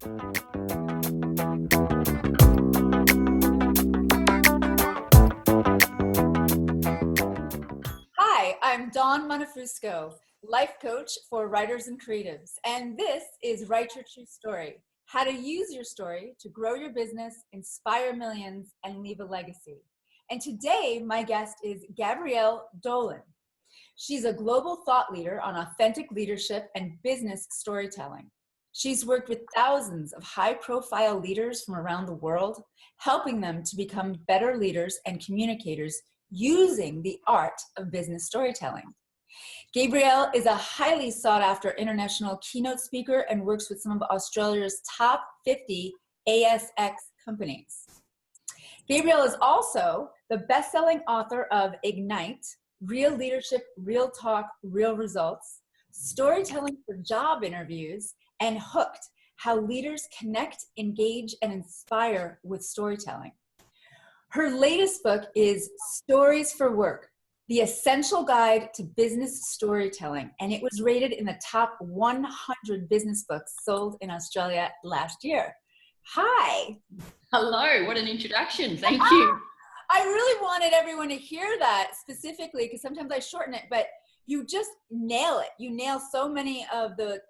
Hi, I'm Dawn Montefusco, life coach for writers and creatives, and this is Write Your True Story, how to use your story to grow your business, inspire millions, and leave a legacy. And today, my guest is Gabrielle Dolan. She's a global thought leader on authentic leadership and business storytelling. She's worked with thousands of high-profile leaders from around the world, helping them to become better leaders and communicators using the art of business storytelling. Gabrielle is a highly sought-after international keynote speaker and works with some of Australia's top 50 ASX companies. Gabrielle is also the best-selling author of Ignite, Real Leadership, Real Talk, Real Results, Storytelling for Job Interviews, and Hooked, How Leaders Connect, Engage, and Inspire with Storytelling. Her latest book is Stories for Work, The Essential Guide to Business Storytelling, and it was rated in the top 100 business books sold in Australia last year. Hi. Hello, what an introduction. Thank you. I really wanted everyone to hear that specifically because sometimes I shorten it, but you just nail it. You nail so many of the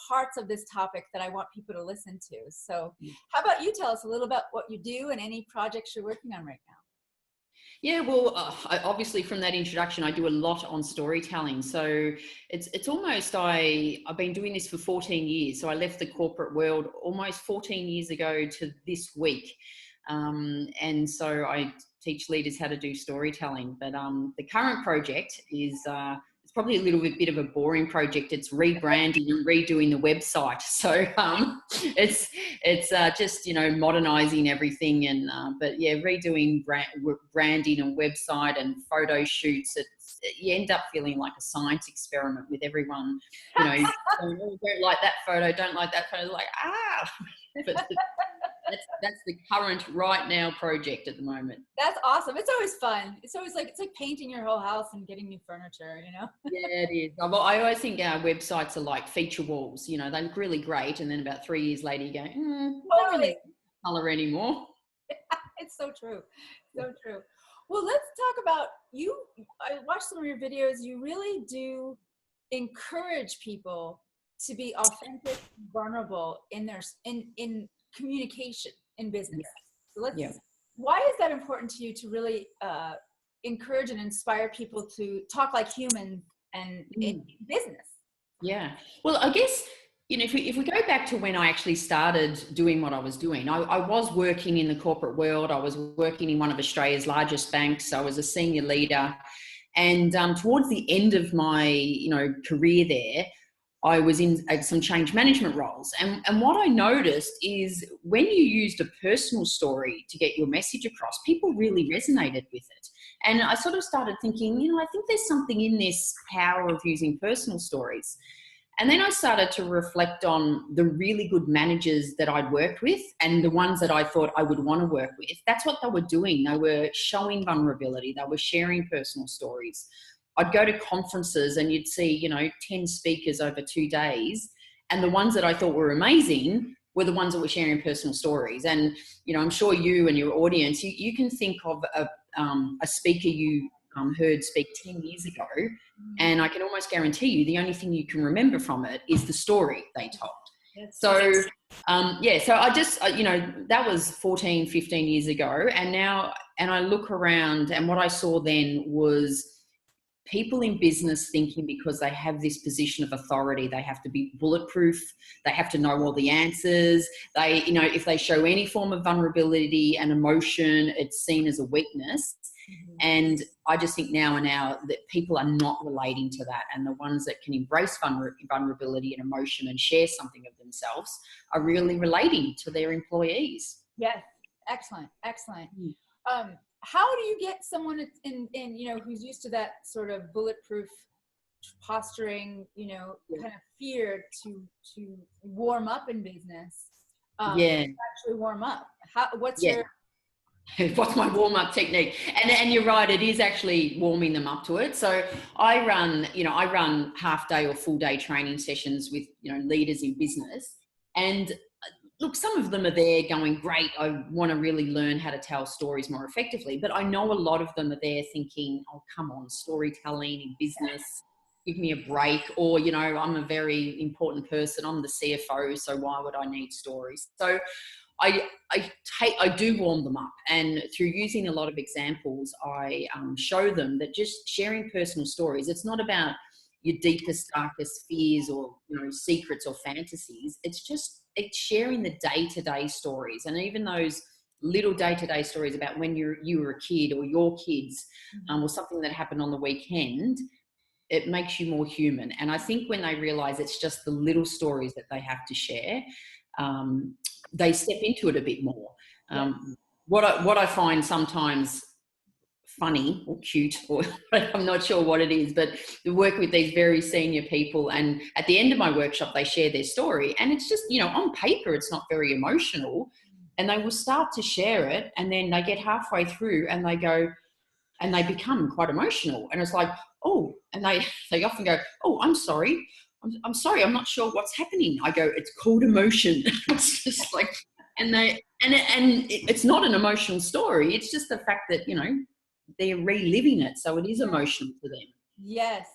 parts of this topic that I want people to listen to. So how about you tell us a little about what you do and any projects you're working on right now? Yeah, well, obviously from that introduction, I do a lot on storytelling. So it's almost, I've been doing this for 14 years. So I left the corporate world almost 14 years ago to this week. And so I teach leaders how to do storytelling. But the current project is, it's probably a little bit of a boring project. It's rebranding and redoing the website. So it's just, modernizing everything and, but yeah, redoing branding and website and photo shoots. You end up feeling like a science experiment with everyone, going, oh, don't like that photo, don't like that photo. Like, but that's the current right now project at the moment. That's awesome. It's always fun. It's like painting your whole house and getting new furniture, Yeah, it is. I always think our websites are like feature walls, they look really great. And then about 3 years later you go, don't really color anymore. It's so true. So true. Well, let's talk about you. I watched some of your videos. You really do encourage people to be authentic, vulnerable in their in communication in business. So why is that important to you to really encourage and inspire people to talk like humans and in business? Yeah. Well, I guess, if we go back to when I actually started doing what I was doing, I was working in the corporate world. I was working in one of Australia's largest banks. I was a senior leader. And towards the end of my, career there, I was in some change management roles. And what I noticed is when you used a personal story to get your message across, people really resonated with it. And I sort of started thinking, I think there's something in this power of using personal stories. And then I started to reflect on the really good managers that I'd worked with and the ones that I thought I would want to work with. That's what they were doing. They were showing vulnerability. They were sharing personal stories. I'd go to conferences and you'd see, 10 speakers over 2 days. And the ones that I thought were amazing were the ones that were sharing personal stories. And, I'm sure you and your audience, you can think of a speaker you heard speak 10 years ago. And I can almost guarantee you the only thing you can remember from it is the story they told. So I just, that was 14, 15 years ago. And I look around and what I saw then was people in business thinking because they have this position of authority, they have to be bulletproof, they have to know all the answers. They, if they show any form of vulnerability and emotion, it's seen as a weakness. Mm-hmm. And I just think now that people are not relating to that. And the ones that can embrace vulnerability and emotion and share something of themselves are really relating to their employees. Yes. Excellent. Excellent. How do you get someone in who's used to that sort of bulletproof posturing, kind of fear to warm up in business? Actually warm up. What's my warm-up technique? And you're right, it is actually warming them up to it. So I run half day or full day training sessions with, leaders in business. And look, some of them are there going, great, I want to really learn how to tell stories more effectively. But I know a lot of them are there thinking, oh, come on, storytelling in business, give me a break. Or, you know, I'm a very important person. I'm the CFO, so why would I need stories? So I do warm them up, and through using a lot of examples, I show them that just sharing personal stories, it's not about your deepest, darkest fears or, you know, secrets or fantasies. It's sharing the day-to-day stories, and even those little day-to-day stories about when you were a kid or your kids, or something that happened on the weekend. It makes you more human. And I think when they realize it's just the little stories that they have to share, they step into it a bit more. What I find sometimes funny or cute, or I'm not sure what it is, but I work with these very senior people, and at the end of my workshop they share their story, and it's just, you know, on paper it's not very emotional, and they will start to share it, and then they get halfway through and they go, and they become quite emotional, and it's like, oh, and they often go, oh, I'm sorry, I'm sorry, I'm not sure what's happening. I go, it's called emotion. It's just like, and it's not an emotional story. It's just the fact that, you know, they're reliving it, so it is emotional to them. Yes.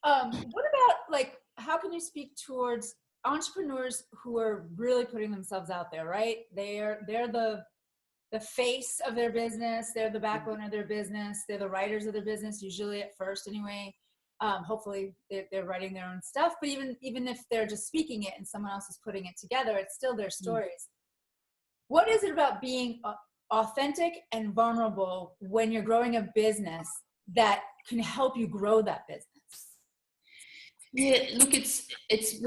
What about, like, how can you speak towards entrepreneurs who are really putting themselves out there, right? They're the face of their business. They're the backbone of their business. They're the writers of their business, usually at first anyway. Hopefully they're writing their own stuff, but even if they're just speaking it and someone else is putting it together, it's still their stories. What is it about being authentic and vulnerable when you're growing a business that can help you grow that business? Yeah, look, it's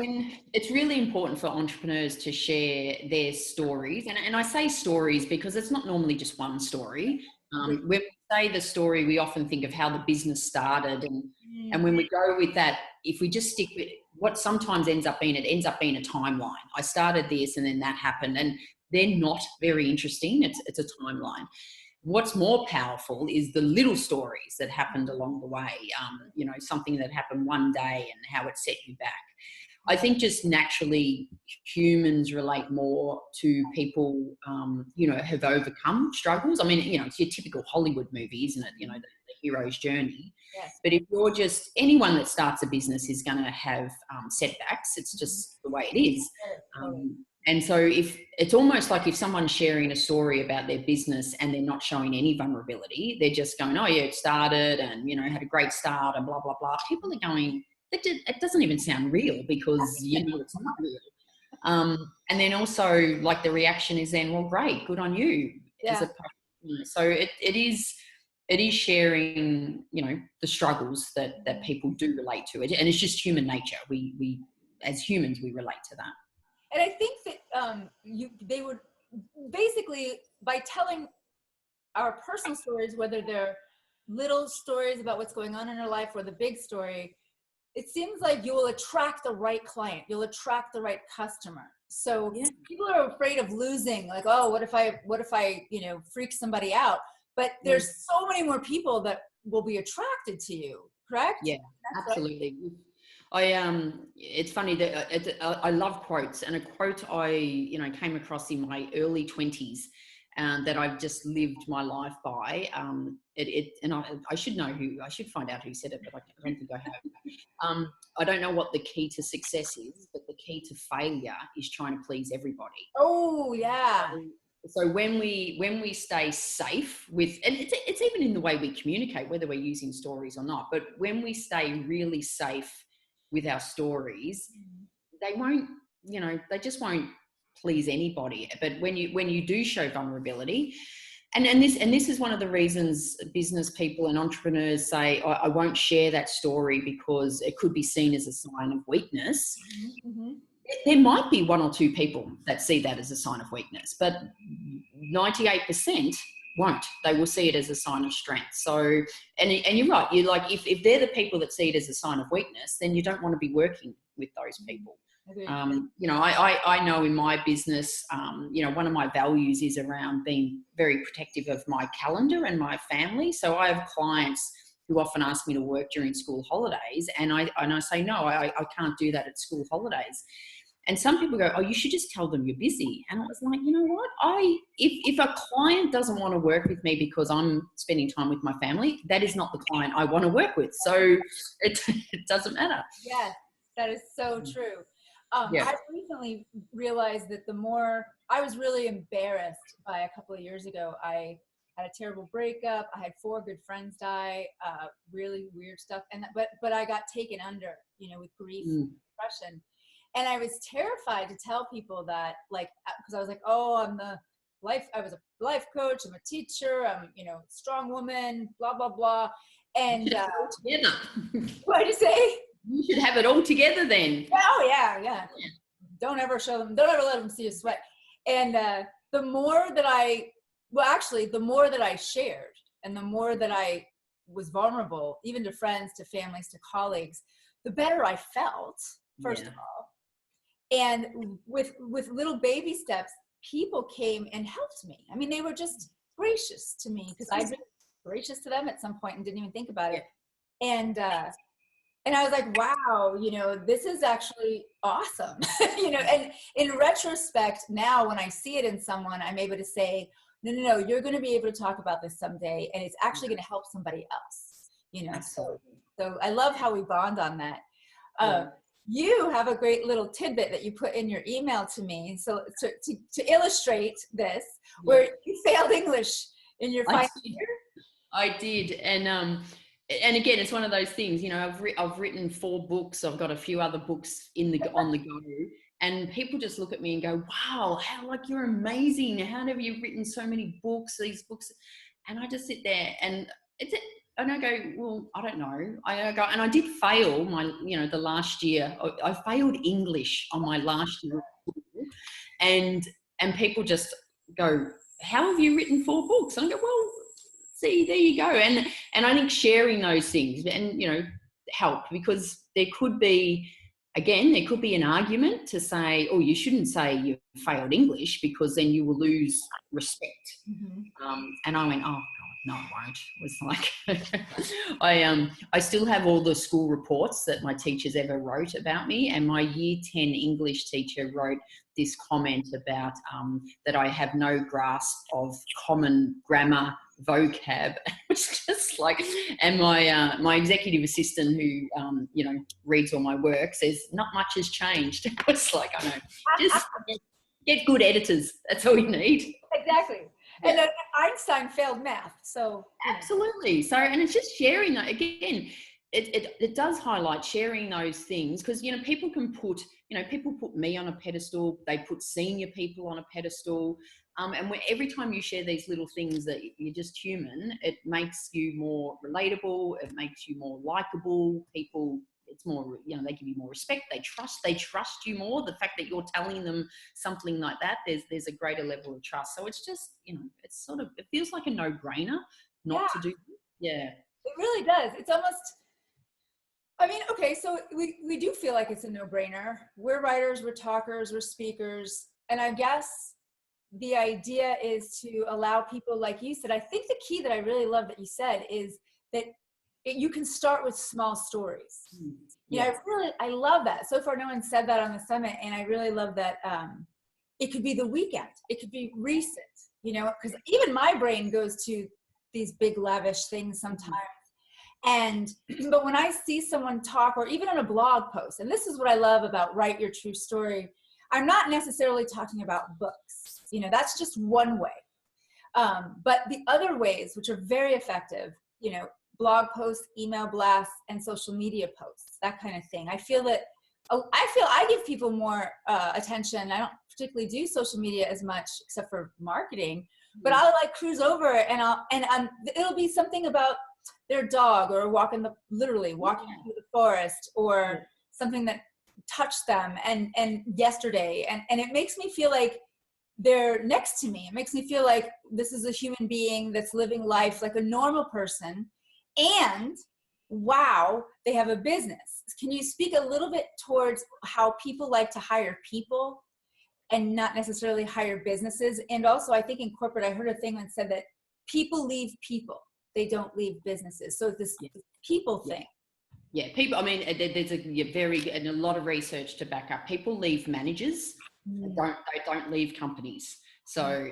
really important for entrepreneurs to share their stories, and I say stories because it's not normally just one story. When we say the story, we often think of how the business started, and when we go with that, if we just stick with what sometimes ends up being a timeline. I started this, and then that happened, and they're not very interesting. It's a timeline. What's more powerful is the little stories that happened along the way, you know, something that happened one day and how it set you back. I think just naturally humans relate more to people, you know, have overcome struggles. I mean, you know, it's your typical Hollywood movie, isn't it? You know, the hero's journey. Yes. But if you're just, anyone that starts a business is going to have setbacks. It's just the way it is. And so if it's almost like if someone's sharing a story about their business and they're not showing any vulnerability, they're just going, oh yeah, it started and, you know, had a great start and blah, blah, blah. People are going, it doesn't even sound real, because, you know, it's not real. And then also, like, the reaction is then, well, great, good on you. Yeah. So it is sharing, you know, the struggles that people do relate to it. And it's just human nature. We as humans, we relate to that. And I think that they would basically, by telling our personal stories, whether they're little stories about what's going on in our life or the big story, it seems like you will attract the right client. You'll attract the right customer. So people are afraid of losing, like, oh, what if I, you know, freak somebody out? But there's so many more people that will be attracted to you, correct? Yeah, that's absolutely. Right. It's funny that I love quotes, and a quote I, you know, came across in my early 20s, that I've just lived my life by. And I should know I should find out who said it, but I don't think I have. I don't know what the key to success is, but the key to failure is trying to please everybody. Oh yeah. So when we stay safe with, and it's even in the way we communicate, whether we're using stories or not, but when we stay really safe with our stories, they won't, you know, they just won't please anybody. But when you do show vulnerability, and this is one of the reasons business people and entrepreneurs say, I won't share that story because it could be seen as a sign of weakness. There might be one or two people that see that as a sign of weakness, but 98% won't. They will see it as a sign of strength. So, and you're right. You're like, if they're the people that see it as a sign of weakness, then you don't want to be working with those people. You know, I know in my business, you know, one of my values is around being very protective of my calendar and my family. So I have clients who often ask me to work during school holidays, and I say, no, I can't do that at school holidays. And some people go, oh, you should just tell them you're busy. And I was like, you know what? If a client doesn't want to work with me because I'm spending time with my family, that is not the client I want to work with. So it doesn't matter. Yes, that is so true. Yeah. I recently realized that the more I was really embarrassed by a couple of years ago, I had a terrible breakup. I had 4 good friends die, really weird stuff. But I got taken under, with grief, depression. And I was terrified to tell people that, like, because I was like, oh, I was a life coach, I'm a teacher, I'm, strong woman, blah, blah, blah. And Together. what did you say? You should have it all together then. Oh, yeah. Don't ever let them see you sweat. And the more that the more that I shared and the more that I was vulnerable, even to friends, to families, to colleagues, the better I felt, first of all. And with little baby steps, people came and helped me. I mean, they were just gracious to me because I'd been gracious to them at some point and didn't even think about it. And I was like, wow, this is actually awesome. And in retrospect, now when I see it in someone, I'm able to say, no, you're going to be able to talk about this someday, and it's actually going to help somebody else. So I love how we bond on that. You have a great little tidbit that you put in your email to me. So to illustrate this, where you failed English in your final year. I did. And again, it's one of those things, I've written 4 books. I've got a few other books on the go. And people just look at me and go, wow, you're amazing. How have you written so many books, these books? And I just sit there and I go, well, I don't know. And I did fail the last year. I failed English on my last year. And people just go, how have you written 4 books? And I go, well, see, there you go. And I think sharing those things and, help, because there could be an argument to say, oh, you shouldn't say you failed English because then you will lose respect. Mm-hmm. And I went, oh, God, no, I won't. It was like, I still have all the school reports that my teachers ever wrote about me. And my year 10 English teacher wrote this comment about that I have no grasp of common grammar, vocab, which just like, and my executive assistant who reads all my work says not much has changed. It's like, I know, just get good editors. That's all you need. Exactly. And Einstein failed math, so absolutely. So, and it's just sharing that again. It does highlight sharing those things because people can put people put me on a pedestal. They put senior people on a pedestal. And every time you share these little things that you're just human, it makes you more relatable. It makes you more likable. People, it's more, they give you more respect. They trust you more. The fact that you're telling them something like that, there's a greater level of trust. So it's just, it's sort of, it feels like a no-brainer not to do. Yeah. It really does. It's almost, okay, so we do feel like it's a no-brainer. We're writers, we're talkers, we're speakers. And I guess the idea is to allow people, like you said, I think the key that I really love that you said is that you can start with small stories. I love that. So far, no one said that on the summit. And I really love that it could be the weekend. It could be recent, because even my brain goes to these big lavish things sometimes. But when I see someone talk, or even on a blog post, and this is what I love about Write Your True Story, I'm not necessarily talking about books. That's just one way. But the other ways, which are very effective, blog posts, email blasts, and social media posts, that kind of thing. I feel I give people more attention. I don't particularly do social media as much, except for marketing, but I'll cruise over and it'll be something about their dog, or literally walking through the forest, or something that touched them and yesterday. And it makes me feel like they're next to me. It makes me feel like this is a human being that's living life like a normal person. And wow, they have a business. Can you speak a little bit towards how people like to hire people and not necessarily hire businesses? And also, I think in corporate, I heard a thing that said that people leave people. They don't leave businesses. So this people thing. Yeah, people, I mean, there's a lot of research to back up. People leave managers, they don't leave companies. So,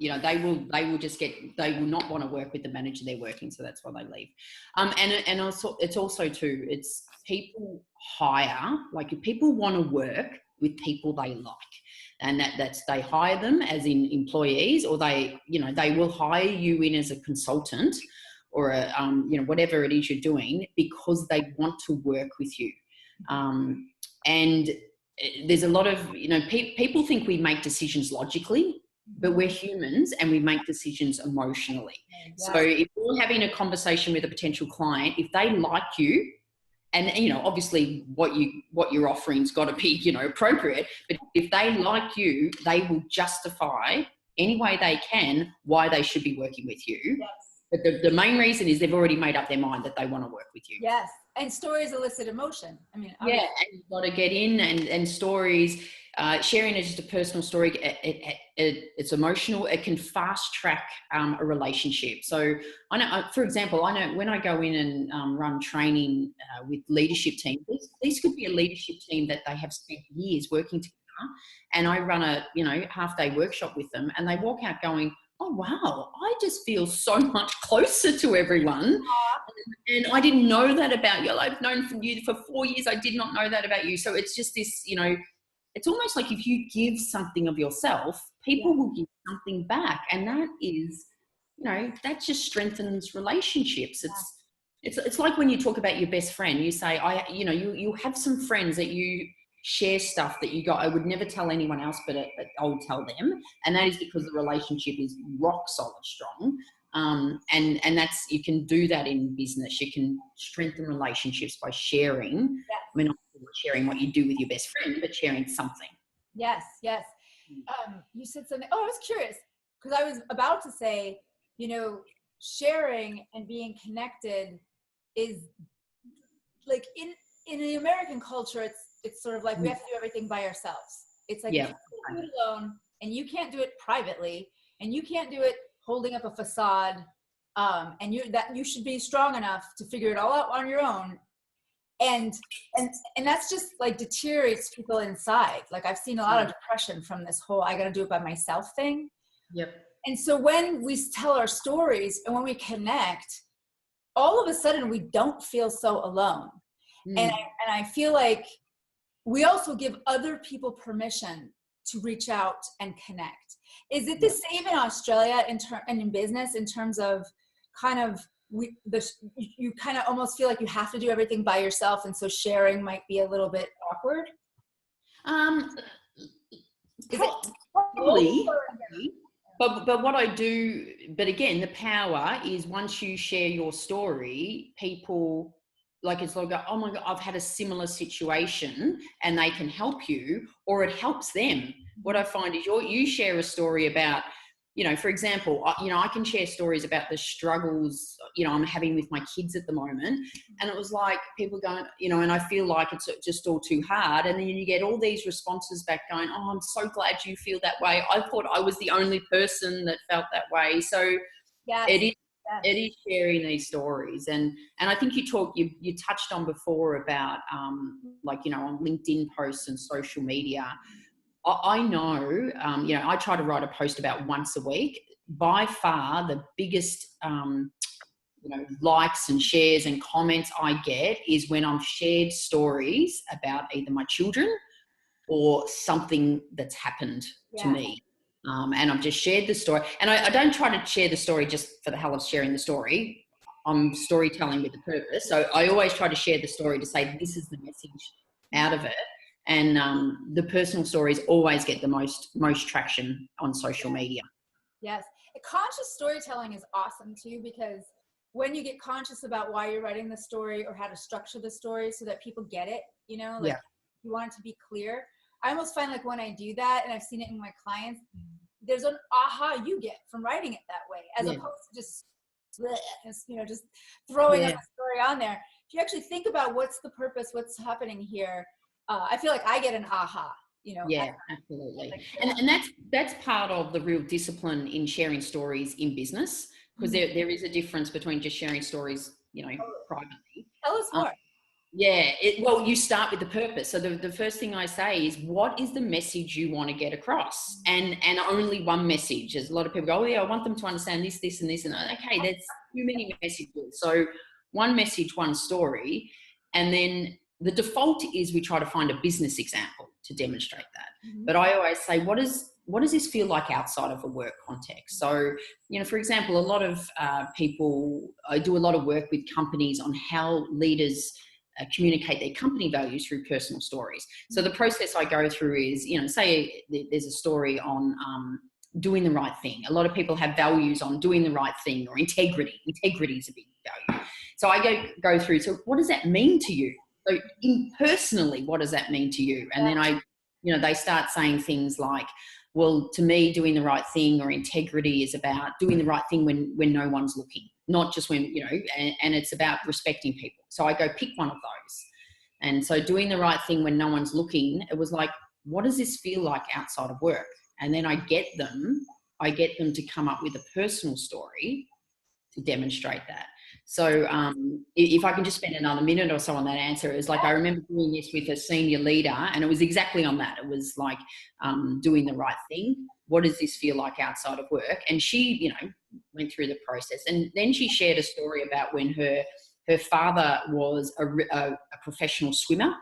they will not want to work with the manager they're working. So that's why they leave. And also, it's also too, it's people hire, like if people want to work with people they like, and that's they hire them as in employees, or they will hire you in as a consultant, or whatever it is you're doing, because they want to work with you. And there's a lot of, people think we make decisions logically, but we're humans and we make decisions emotionally. Yeah. So if you're having a conversation with a potential client, if they like you, and obviously what you're offering's got to be appropriate, but if they like you, they will justify any way they can why they should be working with you. Yes. But the main reason is they've already made up their mind that they want to work with you. Yes. And stories elicit emotion. I mean, yeah, and you've got to get in and stories. Sharing is just a personal story. It's emotional. It can fast track a relationship. So I know, for example, I know when I go in and run training with leadership teams, these could be a leadership team that they have spent years working together, and I run a half-day workshop with them, and they walk out going, oh wow, I just feel so much closer to everyone. And I didn't know that about you. I've known from you for 4 years. I did not know that about you. So it's just this, it's almost like if you give something of yourself, people will give something back. And that is, that just strengthens relationships. It's like when you talk about your best friend, you say, you have some friends that you share stuff that you go, I would never tell anyone else, but I'll tell them. And that is because the relationship is rock solid strong. And that's, you can do that in business. You can strengthen relationships by sharing. Yes. I mean, not sharing what you do with your best friend, but sharing something. Yes. Yes. You said something. Oh, I was curious because I was about to say, sharing and being connected is like in the American culture, it's sort of like we have to do everything by ourselves. It's like if you can't do it alone, and you can't do it privately, and you can't do it holding up a facade, and you should be strong enough to figure it all out on your own. And that's just like deteriorates people inside. Like I've seen a lot of depression from this whole I got to do it by myself thing. Yep. And so when we tell our stories and when we connect, all of a sudden we don't feel so alone. And I feel like we also give other people permission to reach out and connect. Is it the same in Australia and in business in terms of kind of you kind of almost feel like you have to do everything by yourself, and so sharing might be a little bit awkward? Probably. But what I do, but again, the power is once you share your story, people, like it's like, oh my God, I've had a similar situation, and they can help you, or it helps them. What I find is you share a story about, for example, I can share stories about the struggles, I'm having with my kids at the moment. And it was like people going, and I feel like it's just all too hard. And then you get all these responses back going, oh, I'm so glad you feel that way. I thought I was the only person that felt that way. So it is sharing these stories. And I think you touched on before about on LinkedIn posts and social media. I know, I try to write a post about once a week. By far the biggest, likes and shares and comments I get is when I've shared stories about either my children or something that's happened to me. And I've just shared the story. And I don't try to share the story just for the hell of sharing the story. I'm storytelling with a purpose. So I always try to share the story to say, this is the message out of it. And the personal stories always get the most traction on social media. Yes. Conscious storytelling is awesome too, because when you get conscious about why you're writing the story or how to structure the story so that people get it, you want it to be clear. I almost find like when I do that, and I've seen it in my clients, there's an aha you get from writing it that way, as opposed to just throwing a story on there. If you actually think about what's the purpose, what's happening here, I feel like I get an aha. Yeah, absolutely. And that's part of the real discipline in sharing stories in business, because there is a difference between just sharing stories, privately. Tell us more. Well, you start with the purpose. So the first thing I say is, what is the message you want to get across? And only one message. As a lot of people go, oh yeah, I want them to understand this, this, and this. And okay, there's too many messages. So one message, one story. And then the default is we try to find a business example to demonstrate that. Mm-hmm. But I always say, what does this feel like outside of a work context? So, for example, a lot of people, I do a lot of work with companies on how leaders communicate their company values through personal stories. So the process I go through is, say there's a story on doing the right thing. A lot of people have values on doing the right thing, or integrity. Integrity is a big value. So I go through, so what does that mean to you? So personally, what does that mean to you? And then they start saying things like, well, to me, doing the right thing or integrity is about doing the right thing when no one's looking, not just when, and it's about respecting people. So I go pick one of those. And so doing the right thing when no one's looking, it was like, what does this feel like outside of work? And then I get them to come up with a personal story to demonstrate that. So if I can just spend another minute or so on that answer, it's like, I remember doing this with a senior leader, and it was exactly on that. It was like doing the right thing. What does this feel like outside of work? And she, went through the process, and then she shared a story about when her father was a professional swimmer.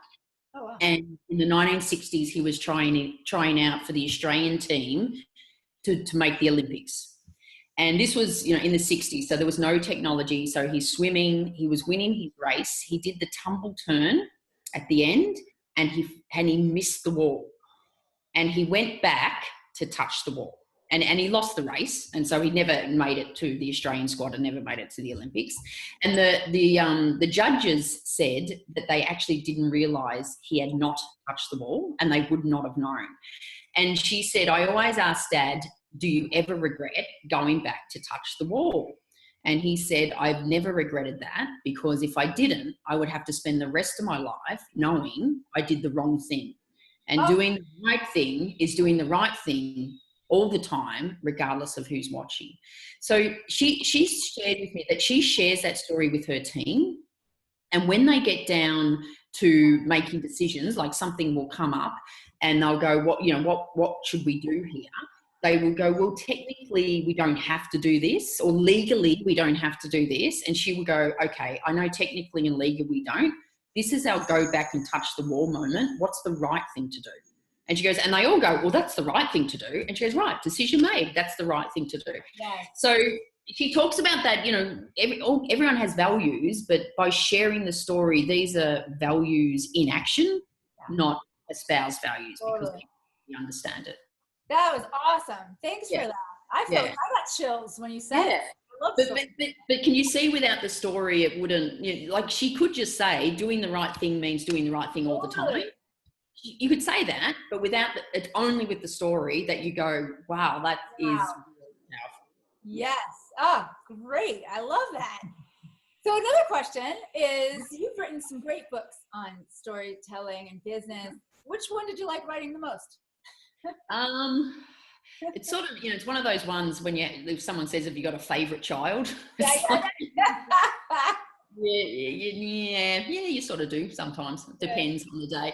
Oh, wow. And in the 1960s, he was trying out for the Australian team to make the Olympics. And this was, in the 60s, so there was no technology. So he's swimming, he was winning his race. He did the tumble turn at the end, and he missed the wall. And he went back to touch the wall. And he lost the race. And so he never made it to the Australian squad and never made it to the Olympics. And the judges said that they actually didn't realise he had not touched the wall, and they would not have known. And she said, I always ask Dad, do you ever regret going back to touch the wall? And he said, I've never regretted that, because if I didn't, I would have to spend the rest of my life knowing I did the wrong thing. And doing the right thing is doing the right thing all the time, regardless of who's watching. So she shared with me that she shares that story with her team. And when they get down to making decisions, like something will come up and they'll go, what should we do here? They will go, well, technically we don't have to do this, or legally we don't have to do this. And she will go, okay, I know technically and legally we don't. This is our go back and touch the wall moment. What's the right thing to do? And she goes, and they all go, well, that's the right thing to do. And she goes, right, decision made. That's the right thing to do. Yes. So she talks about that, everyone has values, but by sharing the story, these are values in action, not espoused values, because you understand it. That was awesome. Thanks for that. I got chills when you said it. But can you see, without the story, it wouldn't, like she could just say doing the right thing means doing the right thing all the time. You could say that, but without it's only with the story that you go, wow, that is really powerful. Yes. Oh, great. I love that. So another question is, you've written some great books on storytelling and business. Which one did you like writing the most? It's sort of, it's one of those ones when if someone says, have you got a favorite child? You sort of do sometimes. It depends on the day.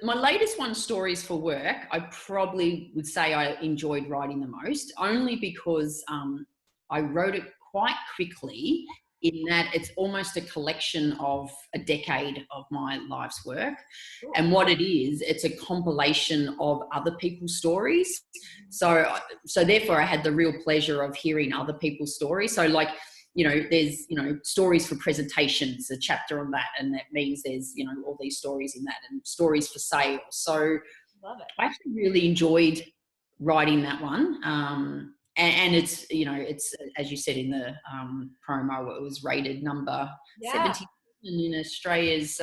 My latest one, Stories for Work, I probably would say I enjoyed writing the most, only because I wrote it quite quickly, in that it's almost a collection of a decade of my life's work. And what it is, it's a compilation of other people's stories. So therefore I had the real pleasure of hearing other people's stories. So like, there's, stories for presentations, a chapter on that. And that means there's, all these stories in that, and stories for sales. So love it. I actually really enjoyed writing that one. And it's, it's, as you said in the promo, it was rated number 70 in Australia's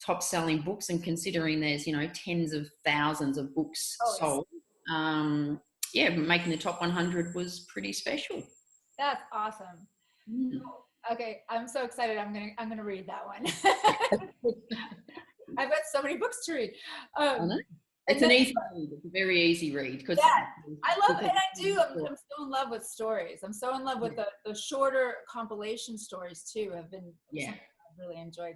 top selling books. And considering there's, tens of thousands of books sold, making the top 100 was pretty special. That's awesome. Okay, I'm so excited. I'm gonna read that one. I've got so many books to read. It's an easy read. It's a very easy read because I love it. And I do. I'm so in love with stories. I'm so in love with the shorter compilation stories too. Have been something I've really enjoyed.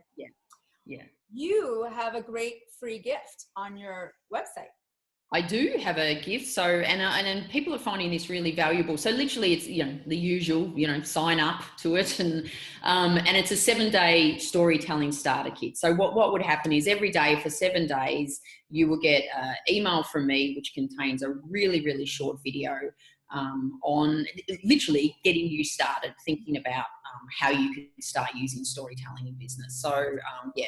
Yeah. You have a great free gift on your website. I do have a gift. So, and people are finding this really valuable. So literally it's, the usual, sign up to it. And it's a 7-day storytelling starter kit. So what would happen is every day for 7 days, you will get an email from me, which contains a really, really short video on literally getting you started thinking about how you can start using storytelling in business. So if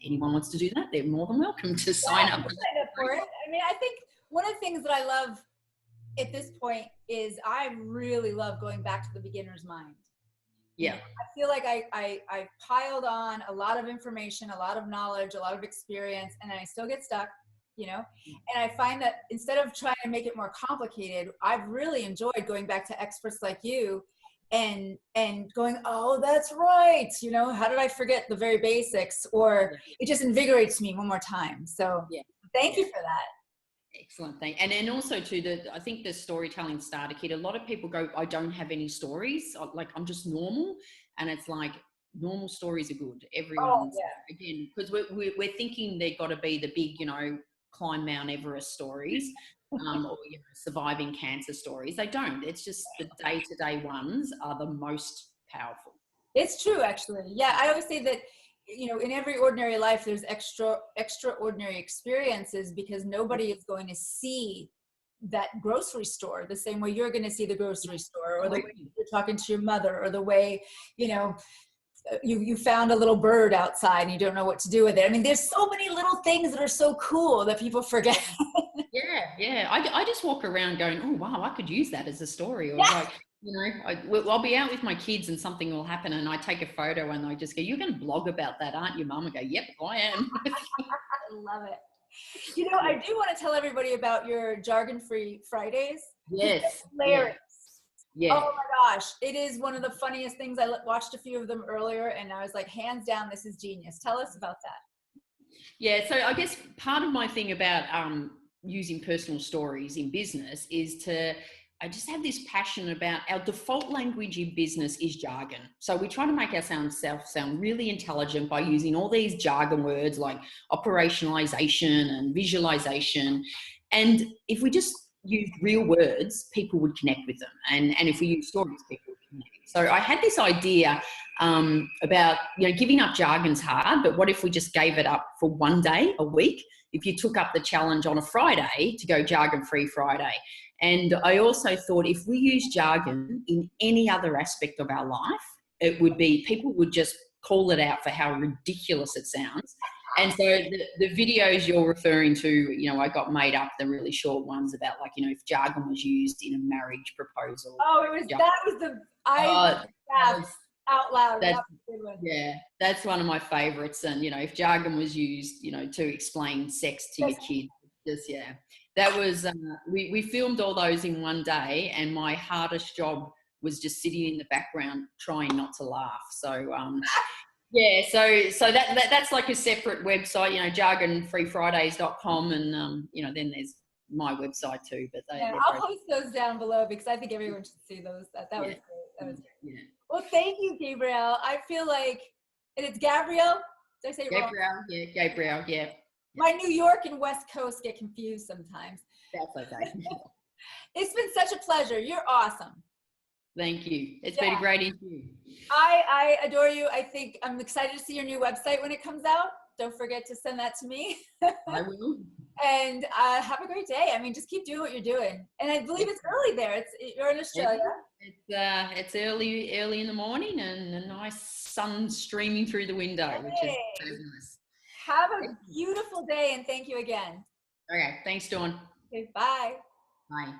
anyone wants to do that, they're more than welcome to sign up. Sign up for it. I mean, I think one of the things that I love at this point is I really love going back to the beginner's mind. Yeah. I feel like I piled on a lot of information, a lot of knowledge, a lot of experience, and I still get stuck, and I find that instead of trying to make it more complicated, I've really enjoyed going back to experts like you and going, oh, that's right. How did I forget the very basics? Or it just invigorates me one more time. So thank you for that. Excellent thing. And then also too, I think the storytelling starter kit, a lot of people go, I don't have any stories. Like I'm just normal. And it's like normal stories are good. Everyone's again, because we're thinking they've got to be the big, climb Mount Everest stories. Or surviving cancer stories. They don't. It's just the day-to-day ones are the most powerful. It's true, actually. Yeah, I always say that in every ordinary life there's extraordinary experiences because nobody is going to see that grocery store the same way you're going to see the grocery store, or the way you're talking to your mother, or the way you found a little bird outside and you don't know what to do with it. I mean, there's so many little things that are so cool that people forget. Yeah. I just walk around going, oh, wow, I could use that as a story. Or I'll be out with my kids and something will happen and I take a photo and I just go, you're going to blog about that, aren't you, Mum? I go, yep, I am. I love it. I do want to tell everybody about your jargon-free Fridays. Yes. Hilarious. Yeah. Oh my gosh. It is one of the funniest things. I watched a few of them earlier and I was like, hands down, this is genius. Tell us about that. Yeah. So I guess part of my thing about using personal stories in business is I just have this passion about our default language in business is jargon. So we try to make ourselves sound really intelligent by using all these jargon words like operationalization and visualization. And if we just use real words, people would connect with them. And if we use stories, people would connect. So I had this idea about, giving up jargon's hard, but what if we just gave it up for one day a week? If you took up the challenge on a Friday to go jargon-free Friday. And I also thought if we use jargon in any other aspect of our life, it would be, people would just call it out for how ridiculous it sounds. And so the videos you're referring to, I got made up the really short ones about if jargon was used in a marriage proposal. Oh, out loud. That's, yeah, that's one of my favorites. And, if jargon was used, to explain sex to your kids, that was, we filmed all those in one day and my hardest job was just sitting in the background trying not to laugh. So, so that's like a separate website, jargonfreefridays.com and, then there's my website too. But I'll post those down below because I think everyone should see those. That was great. That was great. Yeah. Well, thank you, Gabrielle. I feel like, and it's Gabrielle? Did I say it wrong? Gabrielle, yeah. My New York and West Coast get confused sometimes. That's okay. It's been such a pleasure. You're awesome. Thank you. It's been a great interview. I adore you. I think I'm excited to see your new website when it comes out. Don't forget to send that to me. I will. And have a great day. I mean, just keep doing what you're doing. And I believe it's early there. You're in Australia. It's early in the morning and a nice sun streaming through the window, which is so nice. Have a beautiful day and thank you again. Okay. Thanks, Dawn. Okay, bye. Bye.